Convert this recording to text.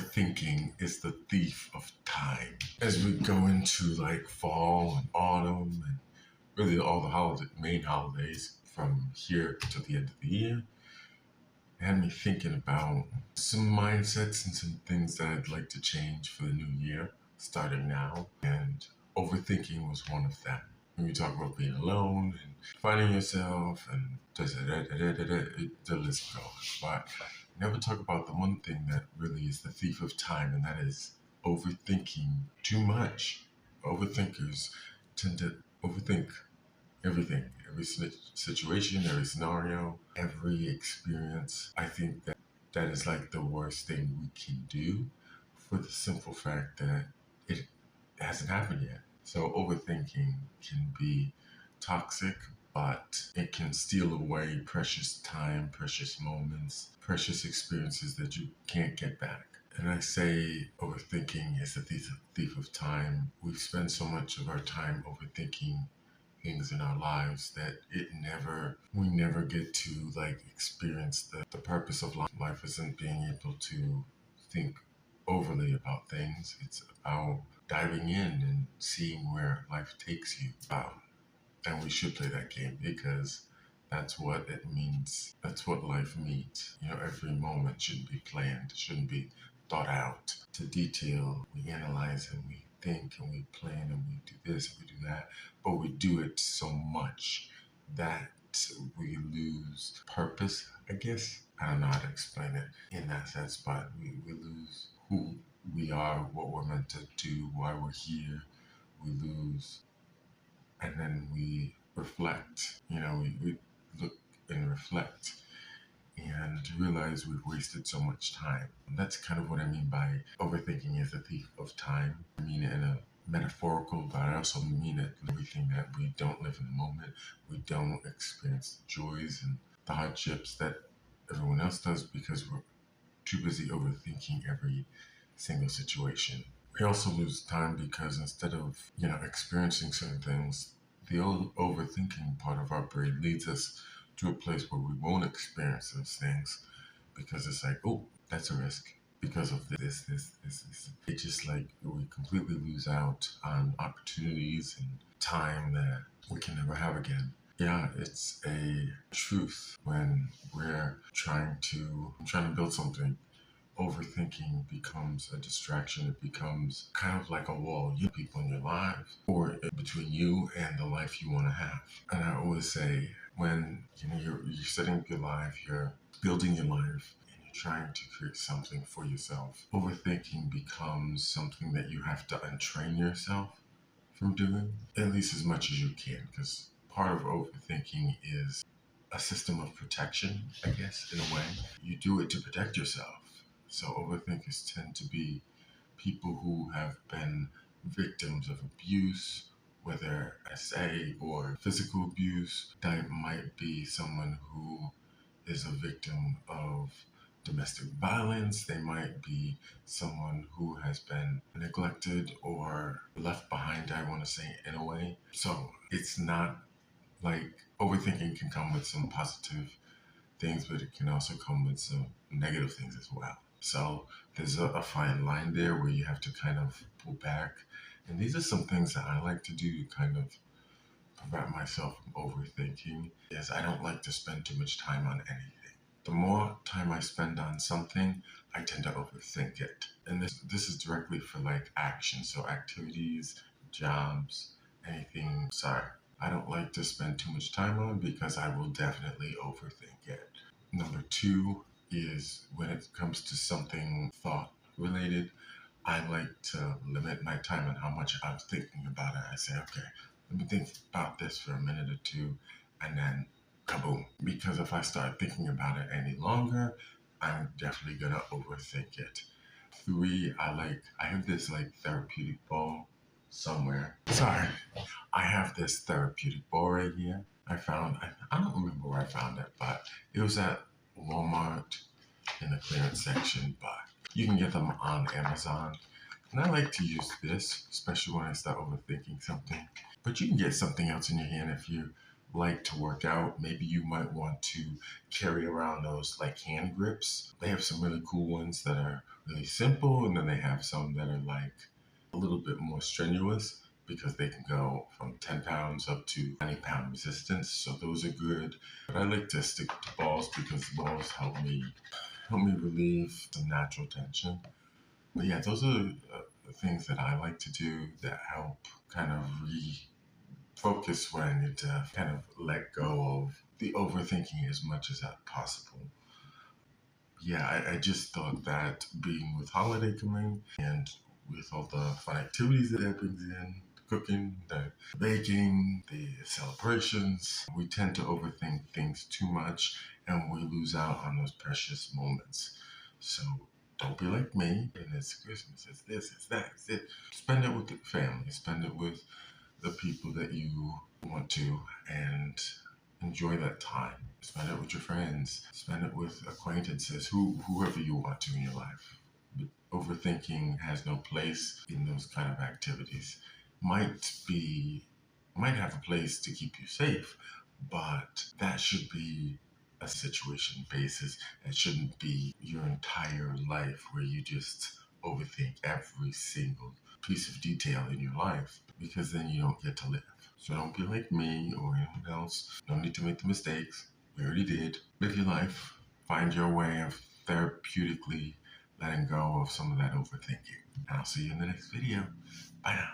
Overthinking is the thief of time. As we go into like fall and autumn and really all the main holidays from here to the end of the year, it had me thinking about some mindsets and some things that I'd like to change for the new year, starting now. And overthinking was one of them. When you talk about being alone and finding yourself and the list goes. But never talk about the one thing that really is the thief of time, and that is overthinking too much. Overthinkers tend to overthink everything, every situation, every scenario, every experience. I think that is like the worst thing we can do for the simple fact that it hasn't happened yet. So overthinking can be toxic, but it can steal away precious time, precious moments, precious experiences that you can't get back. And I say overthinking is the thief of time. We've spent so much of our time overthinking things in our lives that we never get to like experience the purpose of life. Life isn't being able to think overly about things. It's about diving in and seeing where life takes you. And we should play that game because that's what it means. That's what life means. Every moment shouldn't be planned. It shouldn't be thought out to detail. We analyze and we think and we plan and we do this and we do that. But we do it so much that we lose purpose, I guess. I don't know how to explain it in that sense, but we lose who we are, what we're meant to do, why we're here. We lose, and then we reflect. We look and reflect and realize we've wasted so much time. And that's kind of what I mean by overthinking is a thief of time. I mean it in a metaphorical, but I also mean it everything that we don't live in the moment. We don't experience the joys and the hardships that everyone else does because we're too busy overthinking every single situation. We also lose time because instead of, experiencing certain things, the old overthinking part of our brain leads us to a place where we won't experience those things because it's like, oh, that's a risk because of this. It's just like we completely lose out on opportunities and time that we can never have again. Yeah, it's a truth when we're trying to build something. Overthinking becomes a distraction. It becomes kind of like a wall. You people in your life or between you and the life you want to have. And I always say when you're setting up your life, you're building your life, and you're trying to create something for yourself, overthinking becomes something that you have to untrain yourself from doing, at least as much as you can, because part of overthinking is a system of protection, I guess, in a way. You do it to protect yourself. So overthinkers tend to be people who have been victims of abuse, whether SA or physical abuse. That might be someone who is a victim of domestic violence. They might be someone who has been neglected or left behind, I want to say, in a way. So it's not like overthinking can come with some positive things, but it can also come with some negative things as well. So there's a fine line there where you have to kind of pull back. And these are some things that I like to do to kind of prevent myself from overthinking, is I don't like to spend too much time on anything. The more time I spend on something, I tend to overthink it. And this is directly for like action. So activities, jobs, anything. Sorry. I don't like to spend too much time on because I will definitely overthink it. Number two is when it comes to something thought related, I like to limit my time on how much I'm thinking about it. I say, okay, let me think about this for a minute or two and then kaboom. Because if I start thinking about it any longer, I'm definitely gonna overthink it. Three, I have this like therapeutic ball somewhere. Sorry. I have this therapeutic ball right here. I don't remember where I found it, but it was at Walmart in the clearance section, but you can get them on Amazon. And I like to use this, especially when I start overthinking something. But you can get something else in your hand if you like to work out, maybe you might want to carry around those like hand grips. They have some really cool ones that are really simple, and then they have some that are like a little bit more strenuous because they can go from 10 pounds up to 90-pound resistance. So those are good. But I like to stick to balls because balls help me relieve some natural tension. But yeah, those are the things that I like to do that help kind of refocus when I need to kind of let go of the overthinking as much as that possible. Yeah, I just thought that being with holiday coming and with all the fun activities that it brings in, cooking, the baking, the celebrations, we tend to overthink things too much and we lose out on those precious moments. So don't be like me, and it's Christmas, it's this, it's that, it's it. Spend it with the family, spend it with the people that you want to, and enjoy that time. Spend it with your friends. Spend it with acquaintances, whoever you want to in your life. But overthinking has no place in those kind of activities. Might be, might have a place to keep you safe, but that should be a situation basis. It shouldn't be your entire life where you just overthink every single piece of detail in your life, because then you don't get to live. So don't be like me or anyone else. No need to make the mistakes. We already did. Live your life. Find your way of therapeutically letting go of some of that overthinking. And I'll see you in the next video. Bye now.